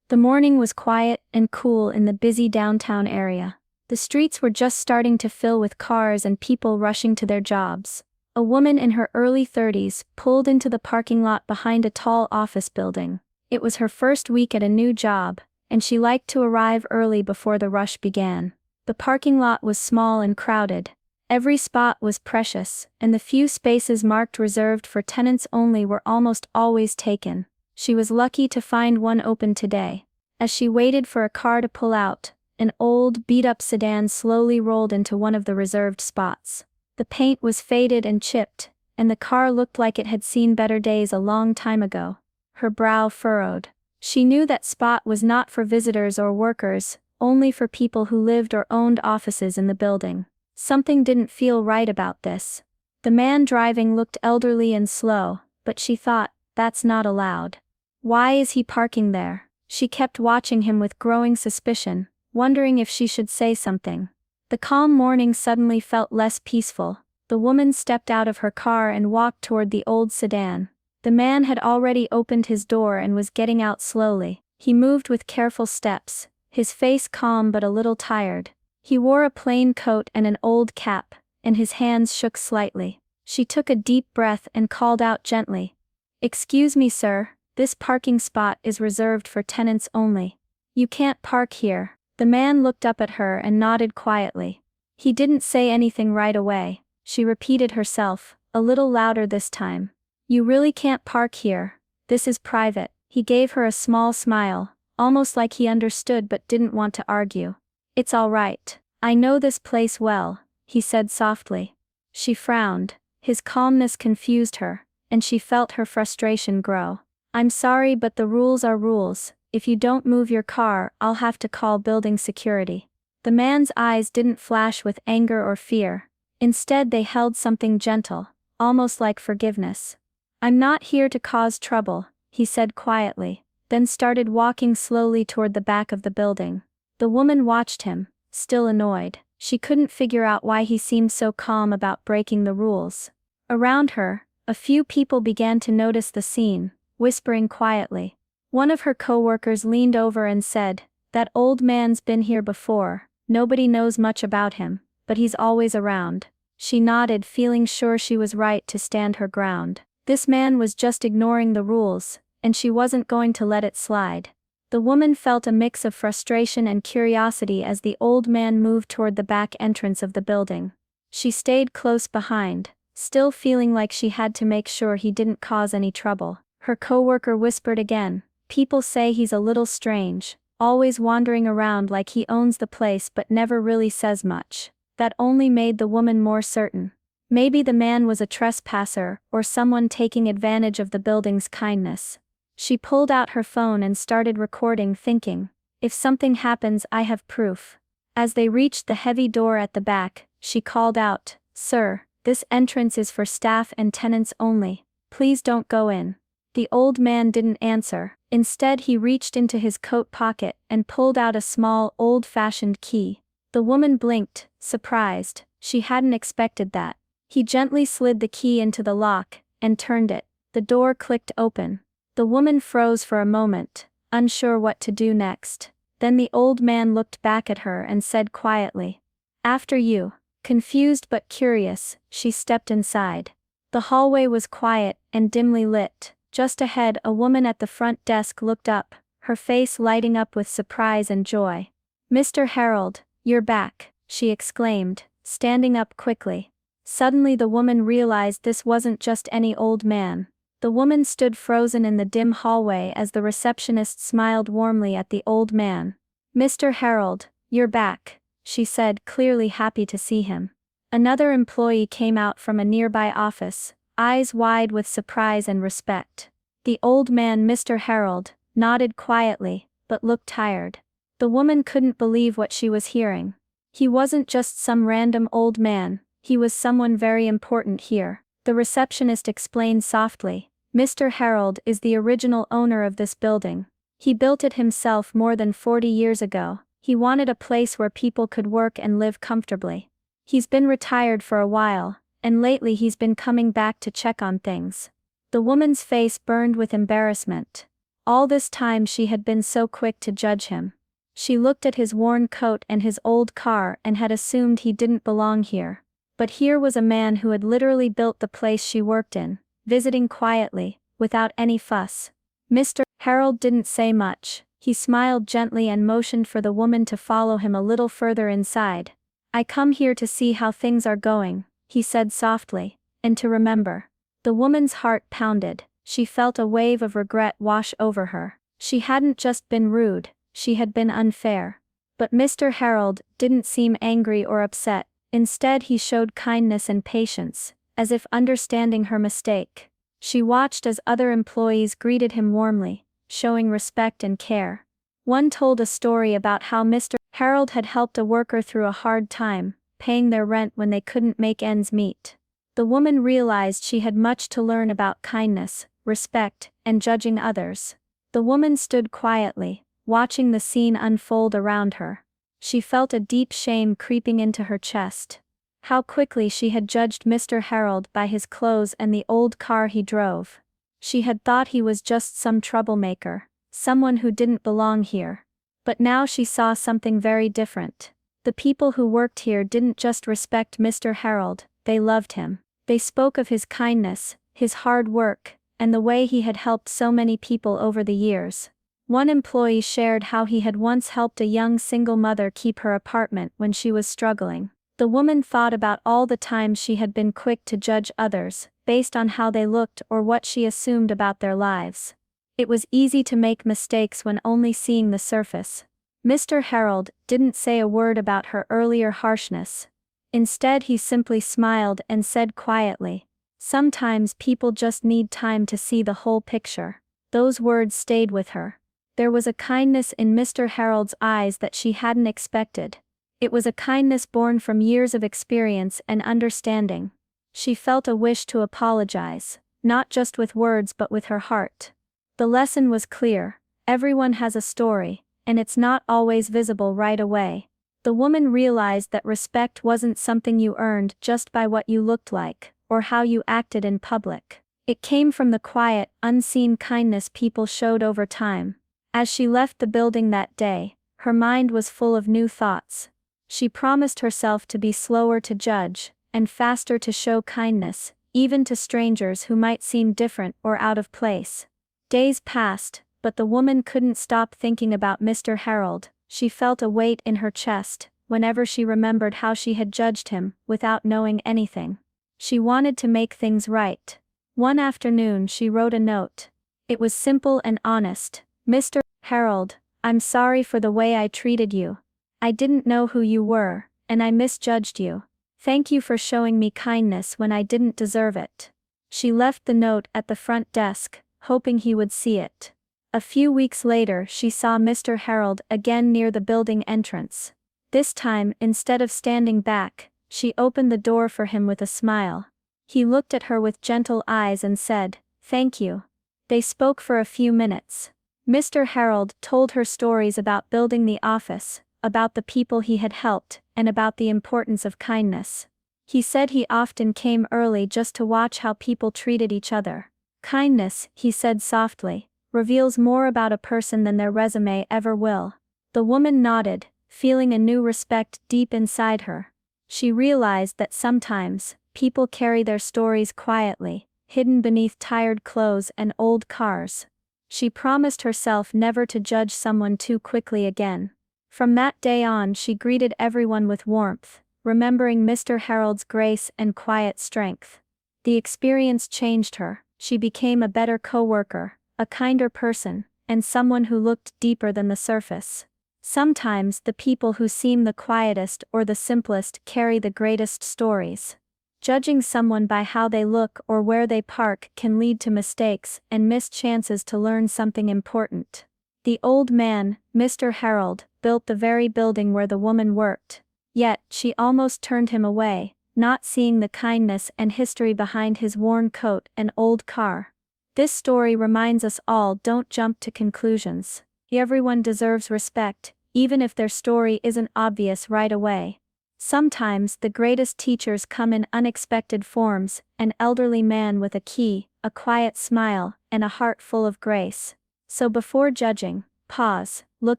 The morning was quiet and cool in the busy downtown area. The streets were just starting to fill with cars and people rushing to their jobs. A woman in her early 30s pulled into the parking lot behind a tall office building. It was her first week at a new job, and she liked to arrive early before the rush began. The parking lot was small and crowded. Every spot was precious, and the few spaces marked reserved for tenants only were almost always taken. She was lucky to find one open today. As she waited for a car to pull out, an old, beat-up sedan slowly rolled into one of the reserved spots. The paint was faded and chipped, and the car looked like it had seen better days a long time ago. Her brow furrowed. She knew that spot was not for visitors or workers, only for people who lived or owned offices in the building. Something didn't feel right about this. The man driving looked elderly and slow, but she thought, that's not allowed. Why is he parking there? She kept watching him with growing suspicion, wondering if she should say something. The calm morning suddenly felt less peaceful. The woman stepped out of her car and walked toward the old sedan. The man had already opened his door and was getting out slowly. He moved with careful steps, his face calm but a little tired. He wore a plain coat and an old cap, and his hands shook slightly. She took a deep breath and called out gently, "Excuse me, sir, this parking spot is reserved for tenants only. You can't park here." The man looked up at her and nodded quietly. He didn't say anything right away. She repeated herself, a little louder this time. "You really can't park here. This is private." He gave her a small smile, almost like he understood but didn't want to argue. "It's all right. I know this place well," he said softly. She frowned. His calmness confused her, and she felt her frustration grow. "I'm sorry, but the rules are rules. If you don't move your car, I'll have to call building security." The man's eyes didn't flash with anger or fear. Instead, they held something gentle, almost like forgiveness. "I'm not here to cause trouble," he said quietly, then started walking slowly toward the back of the building. The woman watched him, still annoyed. She couldn't figure out why he seemed so calm about breaking the rules. Around her, a few people began to notice the scene, whispering quietly. One of her coworkers leaned over and said, "That old man's been here before. Nobody knows much about him, but he's always around." She nodded, feeling sure she was right to stand her ground. This man was just ignoring the rules, and she wasn't going to let it slide. The woman felt a mix of frustration and curiosity as the old man moved toward the back entrance of the building. She stayed close behind, still feeling like she had to make sure he didn't cause any trouble. Her coworker whispered again, "People say he's a little strange, always wandering around like he owns the place but never really says much." That only made the woman more certain. Maybe the man was a trespasser or someone taking advantage of the building's kindness. She pulled out her phone and started recording, thinking, "If something happens, I have proof." As they reached the heavy door at the back, she called out, "Sir, this entrance is for staff and tenants only. Please don't go in." The old man didn't answer. Instead, he reached into his coat pocket and pulled out a small, old-fashioned key. The woman blinked, surprised. She hadn't expected that. He gently slid the key into the lock and turned it. The door clicked open. The woman froze for a moment, unsure what to do next. Then the old man looked back at her and said quietly, "After you." Confused but curious, she stepped inside. The hallway was quiet and dimly lit. Just ahead, a woman at the front desk looked up, her face lighting up with surprise and joy. "Mr. Harold, you're back," she exclaimed, standing up quickly. Suddenly the woman realized this wasn't just any old man. The woman stood frozen in the dim hallway as the receptionist smiled warmly at the old man. "Mr. Harold, you're back," she said, clearly happy to see him. Another employee came out from a nearby office, eyes wide with surprise and respect. The old man, Mr. Harold, nodded quietly, but looked tired. The woman couldn't believe what she was hearing. He wasn't just some random old man, he was someone very important here. The receptionist explained softly, "Mr. Harold is the original owner of this building. He built it himself more than 40 years ago. He wanted a place where people could work and live comfortably. He's been retired for a while, and lately he's been coming back to check on things." The woman's face burned with embarrassment. All this time she had been so quick to judge him. She looked at his worn coat and his old car and had assumed he didn't belong here. But here was a man who had literally built the place she worked in, visiting quietly, without any fuss. Mr. Harold didn't say much. He smiled gently and motioned for the woman to follow him a little further inside. "I come here to see how things are going," he said softly, "and to remember." The woman's heart pounded. She felt a wave of regret wash over her. She hadn't just been rude, she had been unfair. But Mr. Harold didn't seem angry or upset. Instead, he showed kindness and patience, as if understanding her mistake. She watched as other employees greeted him warmly, showing respect and care. One told a story about how Mr. Harold had helped a worker through a hard time, paying their rent when they couldn't make ends meet. The woman realized she had much to learn about kindness, respect, and judging others. The woman stood quietly, watching the scene unfold around her. She felt a deep shame creeping into her chest. How quickly she had judged Mr. Harold by his clothes and the old car he drove. She had thought he was just some troublemaker, someone who didn't belong here. But now she saw something very different. The people who worked here didn't just respect Mr. Harold, they loved him. They spoke of his kindness, his hard work, and the way he had helped so many people over the years. One employee shared how he had once helped a young single mother keep her apartment when she was struggling. The woman thought about all the times she had been quick to judge others, based on how they looked or what she assumed about their lives. It was easy to make mistakes when only seeing the surface. Mr. Harold didn't say a word about her earlier harshness. Instead, he simply smiled and said quietly, "Sometimes people just need time to see the whole picture." Those words stayed with her. There was a kindness in Mr. Harold's eyes that she hadn't expected. It was a kindness born from years of experience and understanding. She felt a wish to apologize, not just with words but with her heart. The lesson was clear: everyone has a story, and it's not always visible right away. The woman realized that respect wasn't something you earned just by what you looked like, or how you acted in public. It came from the quiet, unseen kindness people showed over time. As she left the building that day, her mind was full of new thoughts. She promised herself to be slower to judge, and faster to show kindness, even to strangers who might seem different or out of place. Days passed, but the woman couldn't stop thinking about Mr. Harold. She felt a weight in her chest whenever she remembered how she had judged him, without knowing anything. She wanted to make things right. One afternoon she wrote a note. It was simple and honest. "Mr. Harold, I'm sorry for the way I treated you. I didn't know who you were, and I misjudged you. Thank you for showing me kindness when I didn't deserve it." She left the note at the front desk, hoping he would see it. A few weeks later she saw Mr. Harold again near the building entrance. This time, instead of standing back, she opened the door for him with a smile. He looked at her with gentle eyes and said, "Thank you." They spoke for a few minutes. Mr. Harold told her stories about building the office, about the people he had helped, and about the importance of kindness. He said he often came early just to watch how people treated each other. "Kindness," he said softly, "reveals more about a person than their resume ever will." The woman nodded, feeling a new respect deep inside her. She realized that sometimes, people carry their stories quietly, hidden beneath tired clothes and old cars. She promised herself never to judge someone too quickly again. From that day on she greeted everyone with warmth, remembering Mr. Harold's grace and quiet strength. The experience changed her. She became a better coworker, a kinder person, and someone who looked deeper than the surface. Sometimes the people who seem the quietest or the simplest carry the greatest stories. Judging someone by how they look or where they park can lead to mistakes and missed chances to learn something important. The old man, Mr. Harold, built the very building where the woman worked. Yet, she almost turned him away, not seeing the kindness and history behind his worn coat and old car. This story reminds us all: don't jump to conclusions. Everyone deserves respect, even if their story isn't obvious right away. Sometimes the greatest teachers come in unexpected forms: an elderly man with a key, a quiet smile, and a heart full of grace. So before judging, pause, look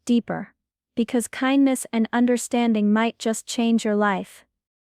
deeper. Because kindness and understanding might just change your life.